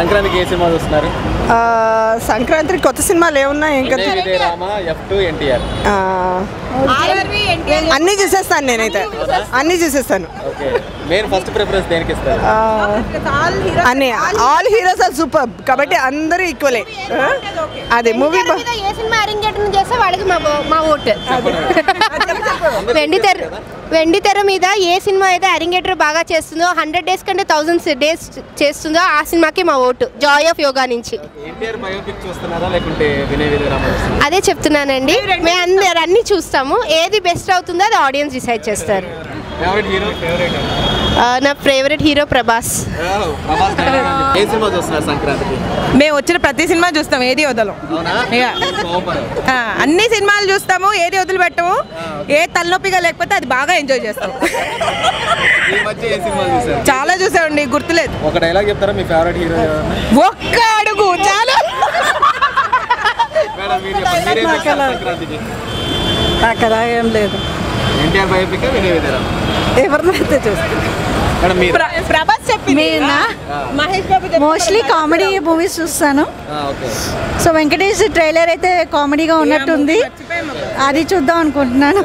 సంక్రాంతికి ఏ సినిమా చూస్తున్నారు? సంక్రాంతికి కొత్త సినిమాలు ఏమున్నాయి ఇంకా అన్నీ చూసేస్తాను నేనైతే అన్నీ చూసేస్తాను అన్ని ఆల్ హీరోస్ ఆర్ సూపర్ కాబట్టి అందరూ ఈక్వలే అదే మూవీ ఏ సినిమా అరేంజ్మెంట్ చేస్తే వాడికి మా ఓటు వెండి తెర మీద ఏ సినిమా అయితే అరేంజ్మెంట్ బాగా చేస్తుందో 100 days కంటే 1000 days చేస్తుందో ఆ సినిమాకి మా ఓటు జాయ్ ఆఫ్ యోగా నుంచి అదే చెప్తున్నానండి మేము అందరు అన్ని చూస్తాము ఏది బెస్ట్ అవుతుందో అది ఆడియన్స్ డిసైడ్ చేస్తారు నా ఫేవరెట్ హీరో ప్రభాస్ మేము వచ్చిన ప్రతి సినిమా చూస్తాం ఏది వదలం అన్ని సినిమాలు చూస్తాము ఏది వదిలిపెట్టము ఏ తలనొప్పిగా లేకపోతే అది బాగా ఎంజాయ్ చేస్తాం చాలా చూసామండి గుర్తులేదు ఒక డైలాగ్ చెప్తారా మీ ఫేవరెట్ హీరో ఒక్క అడుగు చాలా నాకు అలా ఏం లేదు ఎవరినైతే చూస్తాం ప్రభాస్ చెప్పింది Mahesh Babu mostly comedy movies చూస్తాను సో వెంకటేష్ ట్రైలర్ అయితే కామెడీగా ఉన్నట్టుంది అది చూద్దాం అనుకుంటున్నాను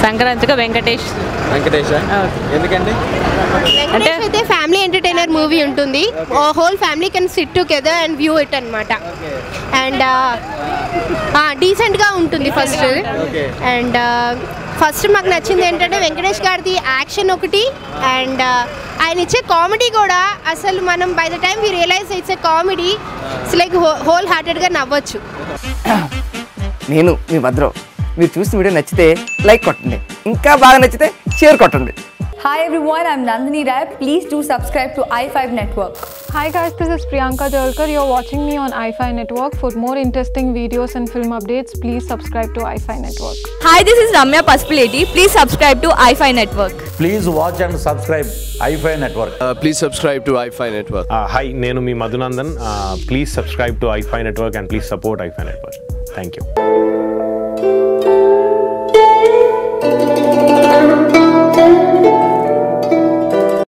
సంక్రాంతిగా వెంకటేష్ ఎందుకండి అంటే అయితే ఫ్యామిలీ ఎంటర్టైనర్ మూవీ ఉంటుంది whole family can SIT together and view it అన్నమాట అండ్ డీసెంట్గా ఉంటుంది ఫస్ట్ అండ్ ఫస్ట్ మాకు నచ్చింది ఏంటంటే వెంకటేష్ గారిది యాక్షన్ ఒకటి అండ్ ఆయన ఇచ్చే కామెడీ కూడా అసలు మనం by the time we realize it's a comedy it's like whole హార్టెడ్గా నవ్వచ్చు నేను మీ భద్రం మీరు చూసిన వీడియో నచ్చితే లైక్ కొట్టండి ఇంకా బాగా నచ్చితే షేర్ కొట్టండి Hi everyone, I'm Nandini Rai. Please do subscribe to i5 Network. Hi guys, this is Priyanka Jalkar. You're watching me on i5 Network. For more interesting videos and film updates, please subscribe to i5 Network. Hi, this is Ramya Pasupuleti. Please subscribe to i5 Network. Please watch and subscribe i5 Network. Please subscribe to i5 Network. Hi, nenu mi Madhunandan. Please subscribe to i5 Network and please support i5 Network. Thank you.